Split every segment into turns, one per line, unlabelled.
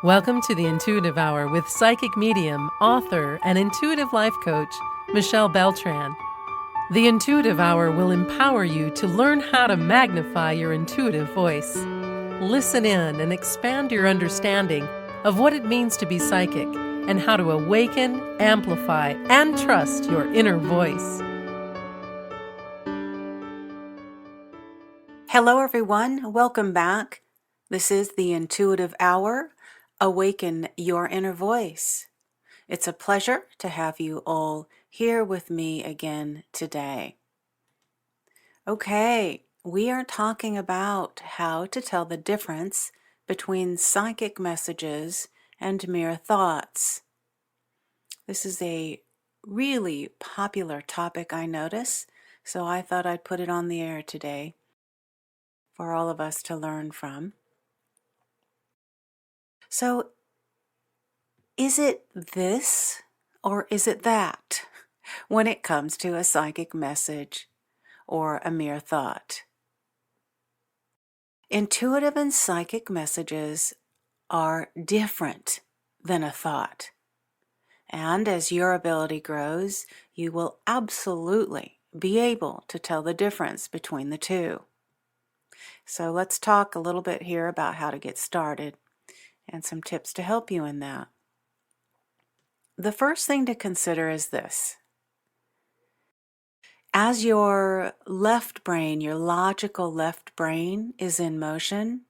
Welcome to the Intuitive Hour with psychic medium, author, and intuitive life coach, MICHELLEI Beltran. The Intuitive Hour will empower you to learn how to magnify your intuitive voice. Listen in and expand your understanding of what it means to be psychic and how to awaken, amplify, and trust your inner voice.
Hello, everyone. Welcome back. This is the Intuitive Hour, Awaken Your Inner Voice. It's a pleasure to have you all here with me again today. Okay, we are talking about how to tell the difference between psychic messages and mere thoughts. This is a really popular topic, I notice, so I thought I'd put it on the air today for all of us to learn from. So, is it this or is it that when it comes to a psychic message or a mere thought? Intuitive and psychic messages are different than a thought. And as your ability grows, you will absolutely be able to tell the difference between the two. So let's talk a little bit here about how to get started and some tips to help you in that. The first thing to consider is this. As your left brain, your logical left brain is in motion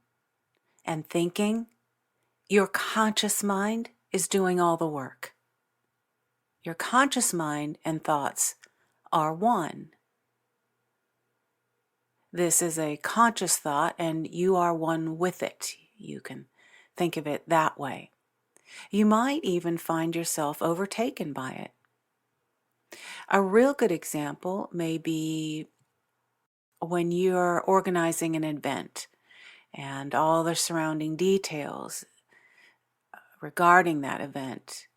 and thinking, your conscious mind is doing all the work. Your conscious mind and thoughts are one. This is a conscious thought and you are one with it. You can think of it that way. You might even find yourself overtaken by it. A real good example may be when you're organizing an event and all the surrounding details regarding that event,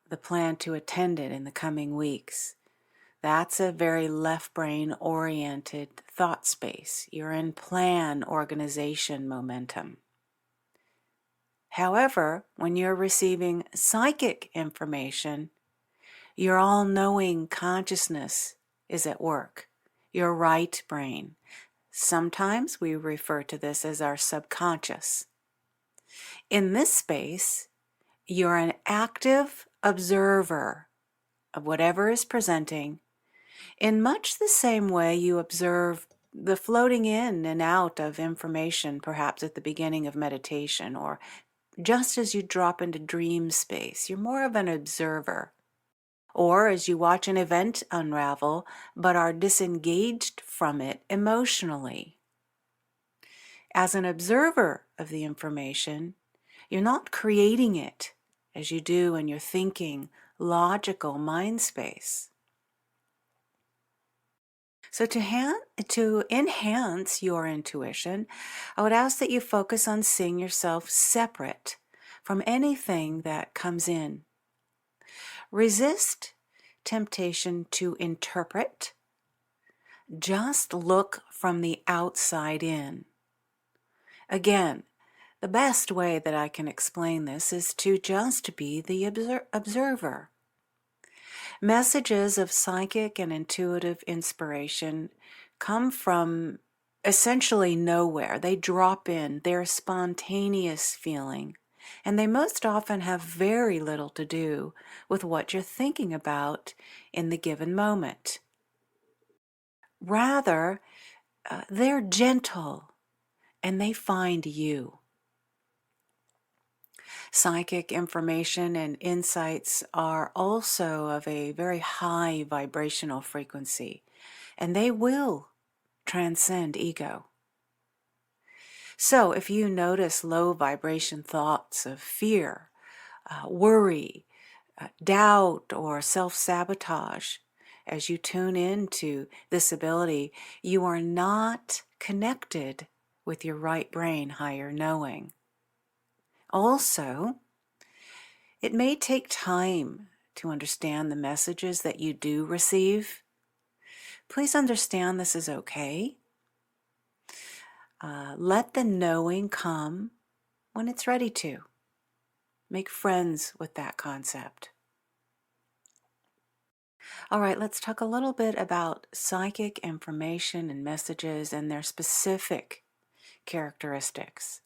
the plan to attend it in the coming weeks. That's a very left brain oriented thought space. You're in plan, organization, momentum. However, when you're receiving psychic information, your all-knowing consciousness is at work, your right brain. Sometimes we refer to this as our subconscious. In this space, you're an active observer of whatever is presenting in much the same way you observe the floating in and out of information, perhaps at the beginning of meditation or just as you drop into dream space. You're more of an observer. Or as you watch an event unravel, but are disengaged from it emotionally. As an observer of the information, you're not creating it as you do in your thinking, logical mind space. So to enhance your intuition, I would ask that you focus on seeing yourself separate from anything that comes in. Resist temptation to interpret. Just look from the outside in. Again, the best way that I can explain this is to just be the observer. Messages of psychic and intuitive inspiration come from essentially nowhere. They drop in, they're spontaneous feeling, and they most often have very little to do with what you're thinking about in the given moment. Rather, they're gentle and they find you. Psychic information and insights are also of a very high vibrational frequency, and they will transcend ego. So if you notice low vibration thoughts of fear, worry, doubt, or self-sabotage, as you tune into this ability, you are not connected with your right brain higher knowing. Also, it may take time to understand the messages that you do receive. Please understand this is okay. Let the knowing come when it's ready to. Make friends with that concept. All right, let's talk a little bit about psychic information and messages and their specific characteristics.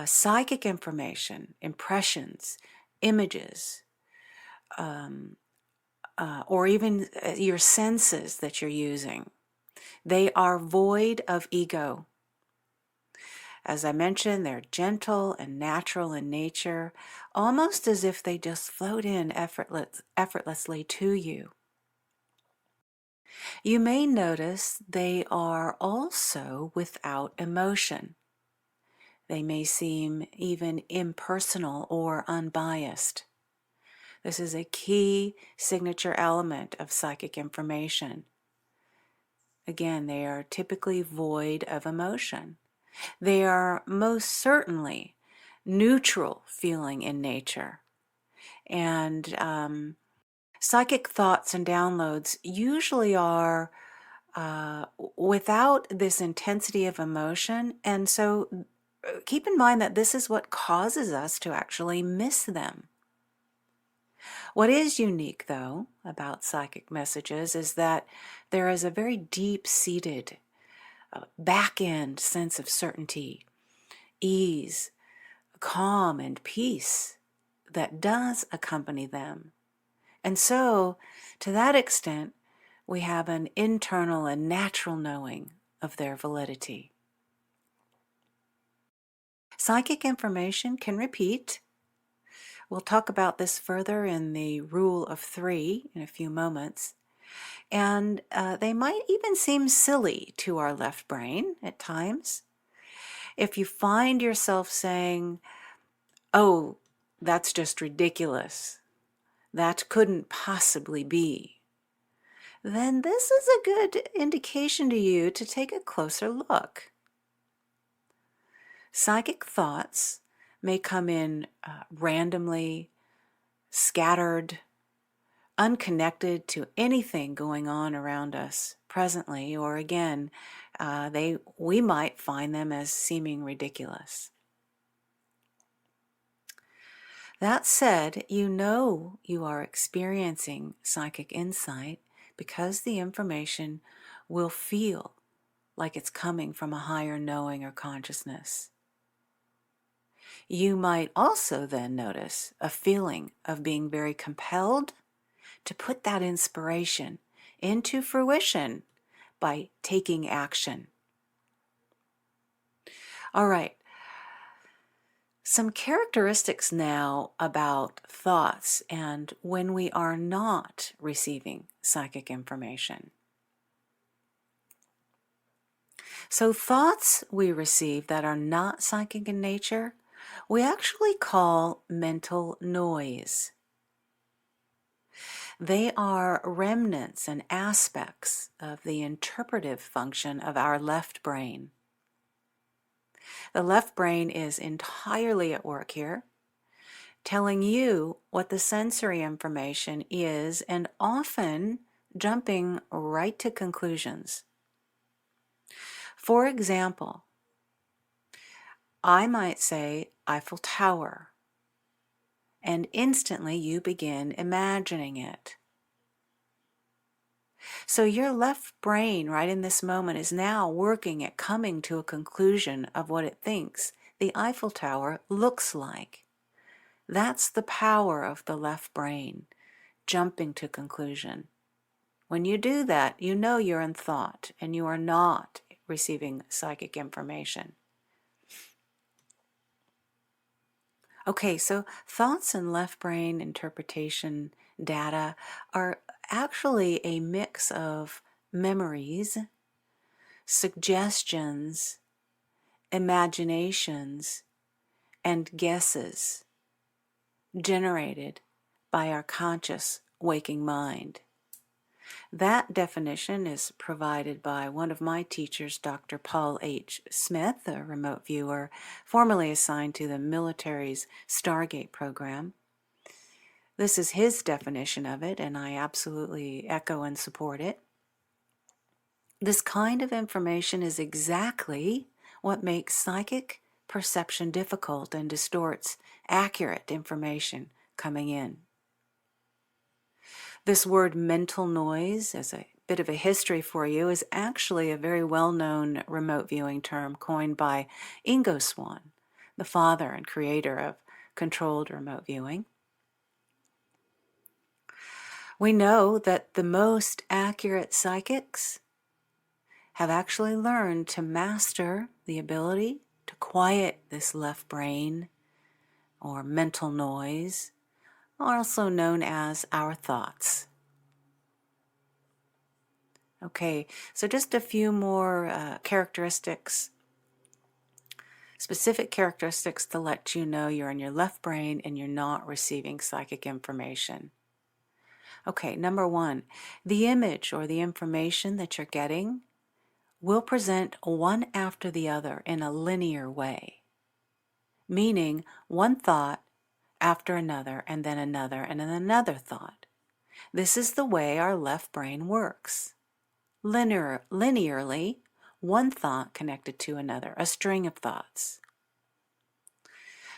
Psychic information, impressions, images, or even your senses that you're using, they are void of ego. As I mentioned, they're gentle and natural in nature, almost as if they just float in effortlessly to you. You may notice they are also without emotion. They may seem even impersonal or unbiased. This is a key signature element of psychic information. Again, they are typically void of emotion. They are most certainly neutral feeling in nature. And psychic thoughts and downloads usually are without this intensity of emotion. And so keep in mind that this is what causes us to actually miss them. What is unique, though, about psychic messages is that there is a very deep-seated back-end sense of certainty, ease, calm, and peace that does accompany them. And so, to that extent, we have an internal and natural knowing of their validity. Psychic information can repeat. We'll talk about this further in the rule of 3 in a few moments. And they might even seem silly to our left brain at times. If you find yourself saying, "Oh, that's just ridiculous. That couldn't possibly be," then this is a good indication to you to take a closer look. Psychic thoughts may come in randomly, scattered, unconnected to anything going on around us presently, or again, we might find them as seeming ridiculous. That said, you know you are experiencing psychic insight because the information will feel like it's coming from a higher knowing or consciousness. You might also then notice a feeling of being very compelled to put that inspiration into fruition by taking action. All right. Some characteristics now about thoughts and when we are not receiving psychic information. So thoughts we receive that are not psychic in nature, we actually call mental noise. They are remnants and aspects of the interpretive function of our left brain. The left brain is entirely at work here, telling you what the sensory information is and often jumping right to conclusions. For example, I might say Eiffel Tower, and instantly you begin imagining it. So your left brain right in this moment is now working at coming to a conclusion of what it thinks the Eiffel Tower looks like. That's the power of the left brain, jumping to conclusion. When you do that, you know you're in thought and you are not receiving psychic information. Okay, so thoughts and left brain interpretation data are actually a mix of memories, suggestions, imaginations, and guesses generated by our conscious waking mind. That definition is provided by one of my teachers, Dr. Paul H. Smith, a remote viewer formerly assigned to the military's Stargate program. This is his definition of it, and I absolutely echo and support it. This kind of information is exactly what makes psychic perception difficult and distorts accurate information coming in. This word mental noise, as a bit of a history for you, is actually a very well-known remote viewing term coined by Ingo Swann, the father and creator of controlled remote viewing. We know that the most accurate psychics have actually learned to master the ability to quiet this left brain or mental noise, also known as our thoughts. Okay, so just a few more characteristics, specific characteristics to let you know you're in your left brain and you're not receiving psychic information. Okay, number one, the image or the information that you're getting will present one after the other in a linear way, meaning one thought after another and then another thought. This is the way our left brain works. Linearly, one thought connected to another, a string of thoughts.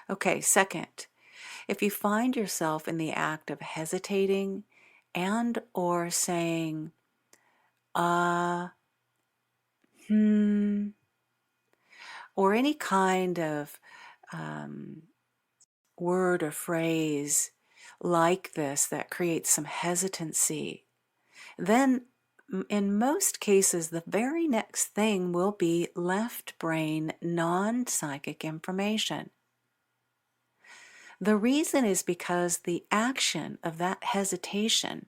Okay, second, if you find yourself in the act of hesitating and or saying, or any kind of word or phrase like this that creates some hesitancy, then in most cases, the very next thing will be left brain non-psychic information. The reason is because the action of that hesitation,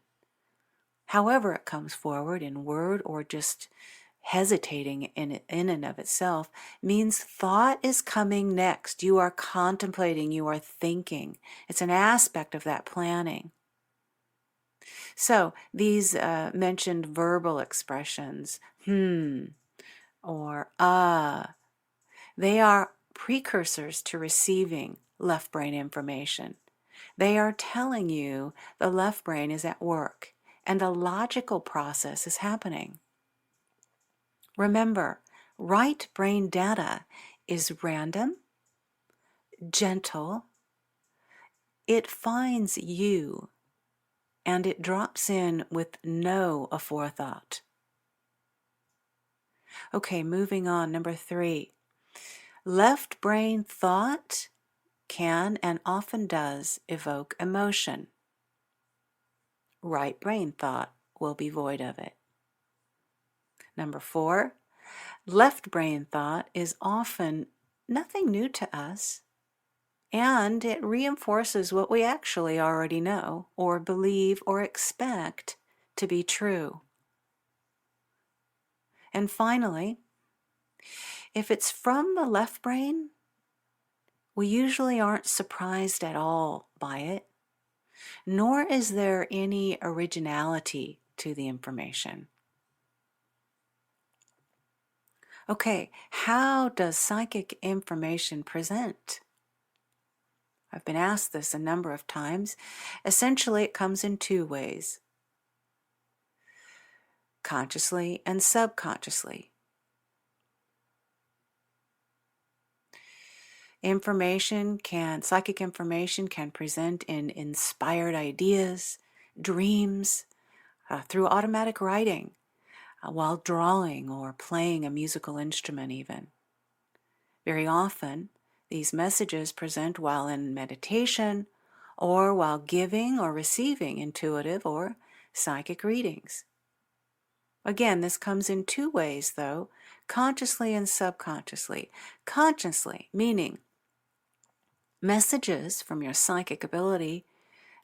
however it comes forward in word or just hesitating in and of itself, means thought is coming next. You are contemplating, you are thinking. It's an aspect of that planning. So these mentioned verbal expressions, or they are precursors to receiving left brain information. They are telling you the left brain is at work and a logical process is happening. Remember, right brain data is random, gentle, it finds you, and it drops in with no aforethought. Okay, moving on. Number 3. Left brain thought can and often does evoke emotion. Right brain thought will be void of it. Number 4. Left brain thought is often nothing new to us, and it reinforces what we actually already know or believe or expect to be true. And finally, if it's from the left brain, we usually aren't surprised at all by it, nor is there any originality to the information. Okay, how does psychic information present? I've been asked this a number of times. Essentially, it comes in 2 ways: consciously and subconsciously. Psychic information can present in inspired ideas, dreams, through automatic writing, while drawing or playing a musical instrument even. Very often, these messages present while in meditation or while giving or receiving intuitive or psychic readings. Again, this comes in 2 ways though, consciously and subconsciously. Consciously, meaning messages from your psychic ability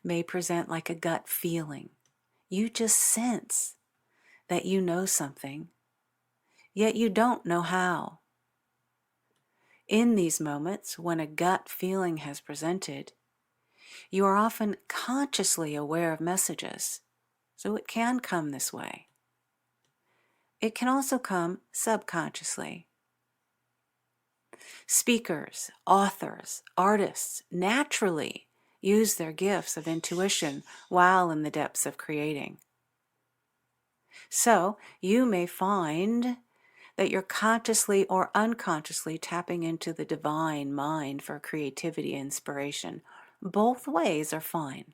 may present like a gut feeling. You just sense that you know something, yet you don't know how. In these moments, when a gut feeling has presented, you are often consciously aware of messages, so it can come this way. It can also come subconsciously. Speakers, authors, artists naturally use their gifts of intuition while in the depths of creating. So you may find that you're consciously or unconsciously tapping into the divine mind for creativity and inspiration. Both ways are fine.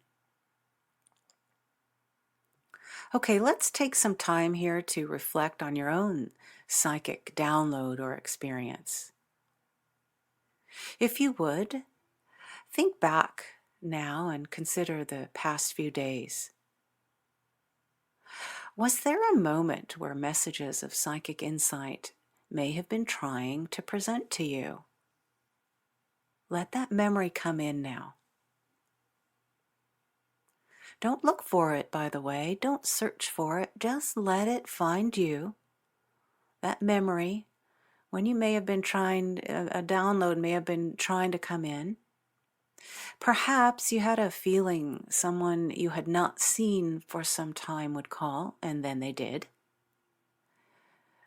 Okay, let's take some time here to reflect on your own psychic download or experience. If you would, think back now and consider the past few days. Was there a moment where messages of psychic insight may have been trying to present to you? Let that memory come in now. Don't look for it, by the way. Don't search for it. Just let it find you. That memory, when you may have been trying, a download may have been trying to come in. Perhaps you had a feeling someone you had not seen for some time would call, and then they did.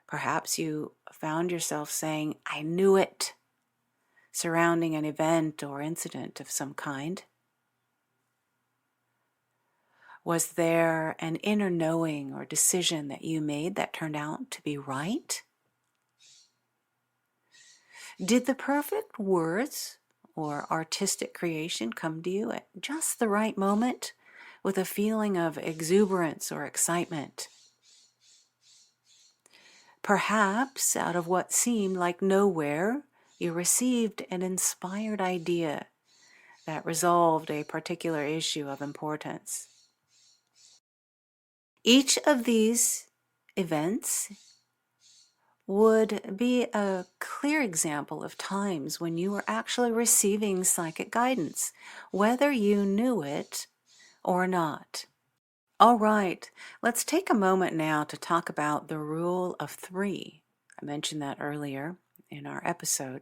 Perhaps you found yourself saying, "I knew it," surrounding an event or incident of some kind. Was there an inner knowing or decision that you made that turned out to be right? Did the perfect words or artistic creation come to you at just the right moment with a feeling of exuberance or excitement? Perhaps out of what seemed like nowhere, you received an inspired idea that resolved a particular issue of importance. Each of these events would be a clear example of times when you were actually receiving psychic guidance, whether you knew it or not. All right, let's take a moment now to talk about the rule of 3. I mentioned that earlier in our episode.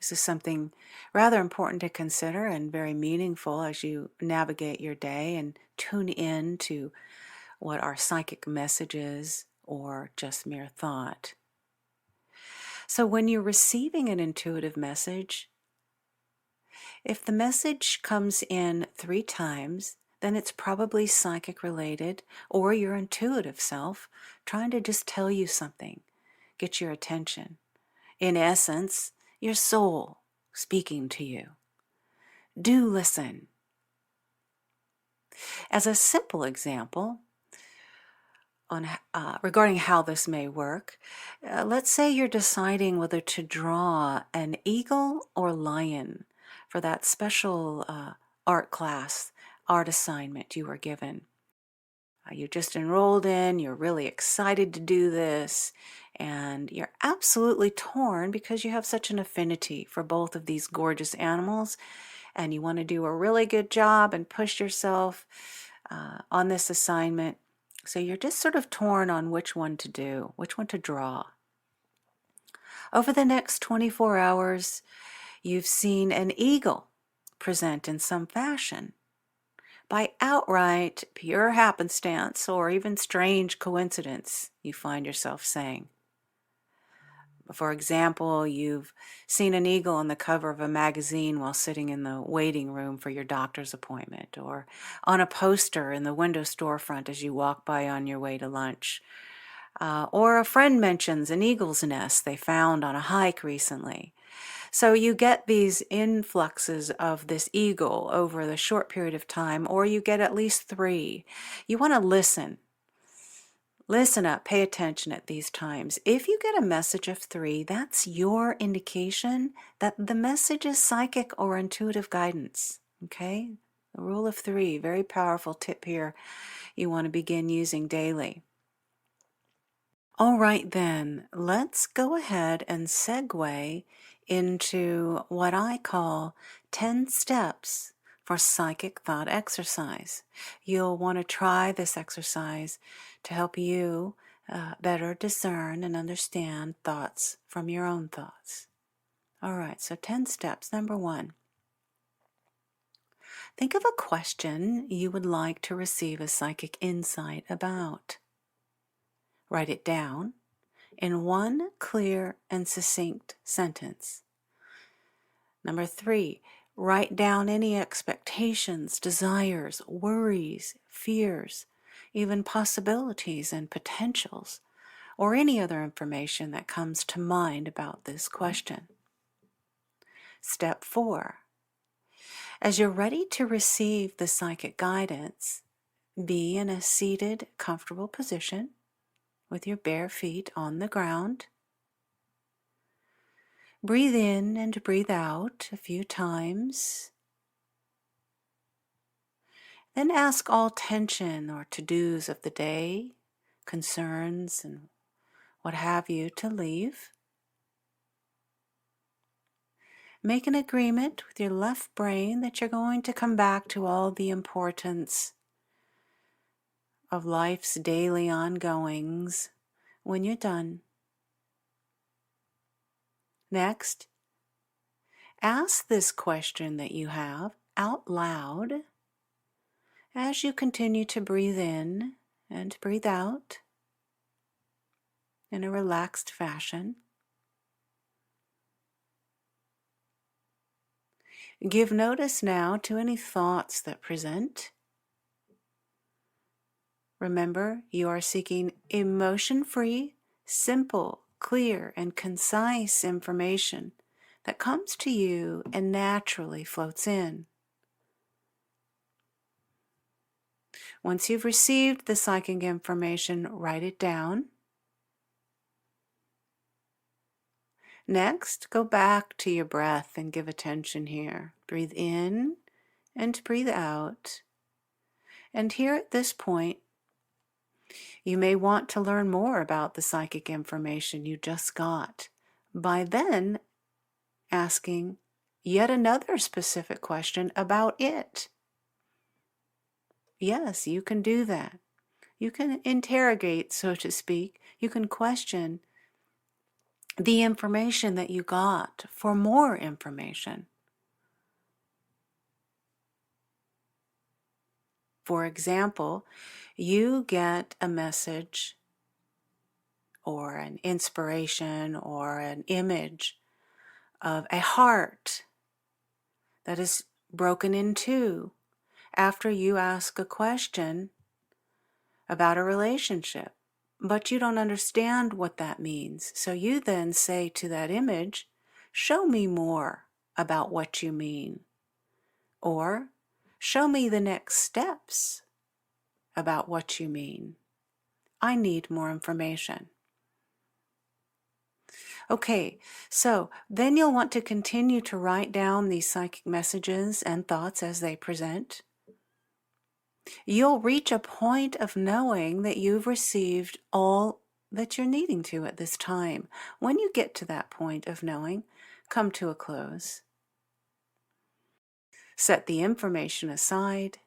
This is something rather important to consider and very meaningful as you navigate your day and tune in to what are psychic messages or just mere thought. So when you're receiving an intuitive message, if the message comes in 3 times, then it's probably psychic related or your intuitive self trying to just tell you something, get your attention. In essence, your soul speaking to you. Do listen. As a simple example, regarding how this may work, let's say you're deciding whether to draw an eagle or lion for that special art class, art assignment you were given. You just enrolled in, you're really excited to do this, and you're absolutely torn because you have such an affinity for both of these gorgeous animals, and you want to do a really good job and push yourself on this assignment. So you're just sort of torn on which one to do, which one to draw. Over the next 24 hours, you've seen an eagle present in some fashion. By outright pure happenstance or even strange coincidence, you find yourself saying. For example, you've seen an eagle on the cover of a magazine while sitting in the waiting room for your doctor's appointment, or on a poster in the window storefront as you walk by on your way to lunch. Or a friend mentions an eagle's nest they found on a hike recently. So you get these influxes of this eagle over the short period of time, or you get at least 3. You want to listen. Listen up, pay attention at these times. If you get a message of 3, that's your indication that the message is psychic or intuitive guidance. Okay? The rule of 3, very powerful tip here you want to begin using daily. All right then, let's go ahead and segue into what I call 10 steps for psychic thought exercise. You'll want to try this exercise to help you better discern and understand thoughts from your own thoughts. All right, so 10 steps. Number 1, think of a question you would like to receive a psychic insight about. Write it down in one clear and succinct sentence. Number 3, write down any expectations, desires, worries, fears, even possibilities and potentials or any other information that comes to mind about this question. Step 4. As you're ready to receive the psychic guidance, be in a seated, comfortable position with your bare feet on the ground. Breathe in and breathe out a few times. Then ask all tension or to-dos of the day, concerns and what have you, to leave. Make an agreement with your left brain that you're going to come back to all the importance of life's daily ongoings when you're done. Next, ask this question that you have out loud as you continue to breathe in and breathe out in a relaxed fashion. Give notice now to any thoughts that present. Remember, you are seeking emotion-free, simple, clear, and concise information that comes to you and naturally floats in. Once you've received the psychic information, write it down. Next, go back to your breath and give attention here. Breathe in and breathe out. And here at this point, you may want to learn more about the psychic information you just got by then asking yet another specific question about it. Yes, you can do that. You can interrogate, so to speak. You can question the information that you got for more information. For example, you get a message or an inspiration or an image of a heart that is broken in two after you ask a question about a relationship, but you don't understand what that means. So you then say to that image, "Show me more about what you mean," or "Show me the next steps about what you mean. I need more information." Okay, so then you'll want to continue to write down these psychic messages and thoughts as they present. You'll reach a point of knowing that you've received all that you're needing to at this time. When you get to that point of knowing, come to a close. Set the information aside.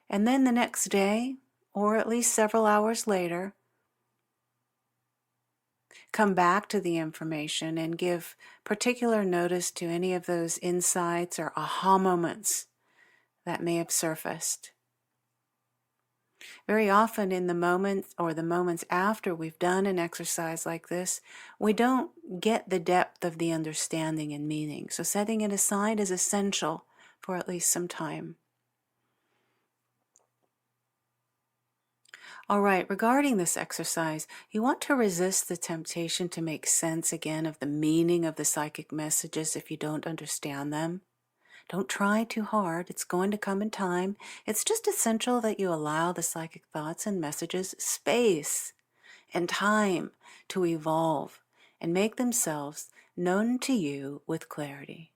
And then the next day, or at least several hours later, come back to the information and give particular notice to any of those insights or aha moments that may have surfaced. Very often in the moments or the moments after we've done an exercise like this, we don't get the depth of the understanding and meaning. So setting it aside is essential for at least some time. All right, regarding this exercise, you want to resist the temptation to make sense again of the meaning of the psychic messages if you don't understand them. Don't try too hard. It's going to come in time. It's just essential that you allow the psychic thoughts and messages space and time to evolve and make themselves known to you with clarity.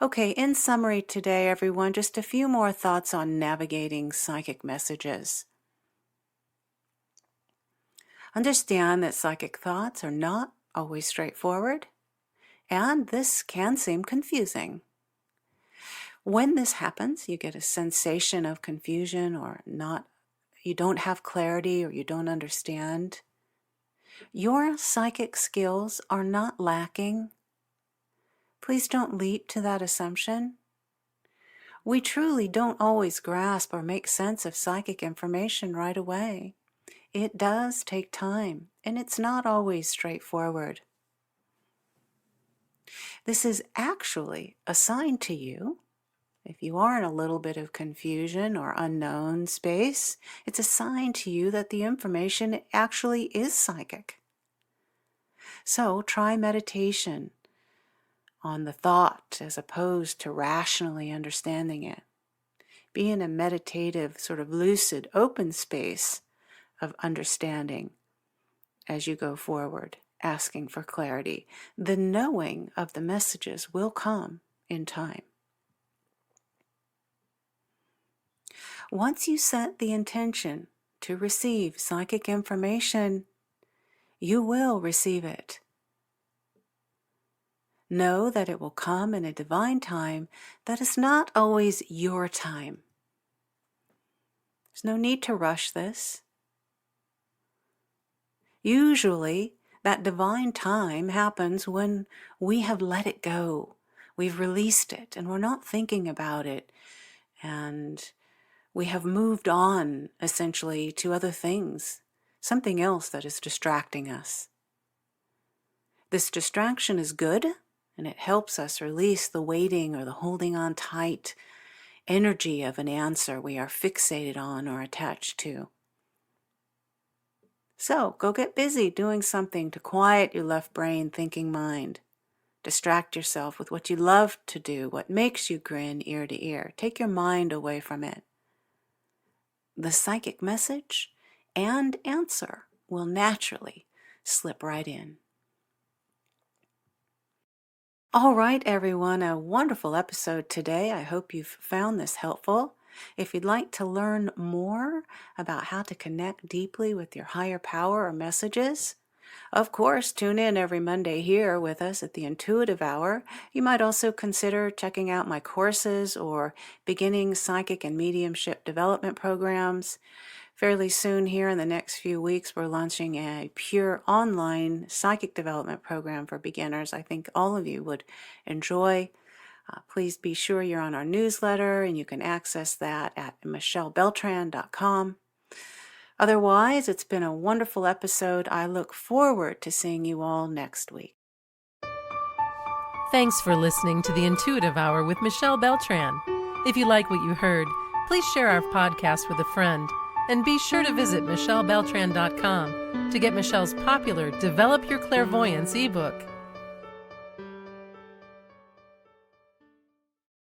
Okay, in summary today, everyone, just a few more thoughts on navigating psychic messages. Understand that psychic thoughts are not always straightforward, and this can seem confusing. When this happens, you get a sensation of confusion or you don't have clarity or you don't understand. Your psychic skills are not lacking. Please don't leap to that assumption. We truly don't always grasp or make sense of psychic information right away. It does take time, and it's not always straightforward. This is actually a sign to you, If you are in a little bit of confusion or unknown space, it's a sign to you that the information actually is psychic. So try meditation on the thought as opposed to rationally understanding it. Be in a meditative, sort of lucid, open space of understanding as you go forward, asking for clarity. The knowing of the messages will come in time. Once you set the intention to receive psychic information, you will receive it. Know that it will come in a divine time that is not always your time. There's no need to rush this. Usually, that divine time happens when we have let it go. We've released it and we're not thinking about it. And we have moved on, essentially, to other things, something else that is distracting us. This distraction is good, and it helps us release the waiting or the holding on tight energy of an answer we are fixated on or attached to. So, go get busy doing something to quiet your left brain thinking mind. Distract yourself with what you love to do, what makes you grin ear to ear. Take your mind away from it. The psychic message and answer will naturally slip right in. All right, everyone, a wonderful episode today. I hope you've found this helpful. If you'd like to learn more about how to connect deeply with your higher power or messages, of course, tune in every Monday here with us at the Intuitive Hour. You might also consider checking out my courses or beginning psychic and mediumship development programs. Fairly soon here in the next few weeks, we're launching a pure online psychic development program for beginners. I think all of you would enjoy. Please be sure you're on our newsletter, and you can access that at michellebeltran.com. Otherwise, it's been a wonderful episode. I look forward to seeing you all next week.
Thanks for listening to the Intuitive Hour with Michelle Beltran. If you like what you heard, please share our podcast with a friend. And be sure to visit michellebeltran.com to get Michelle's popular Develop Your Clairvoyance ebook.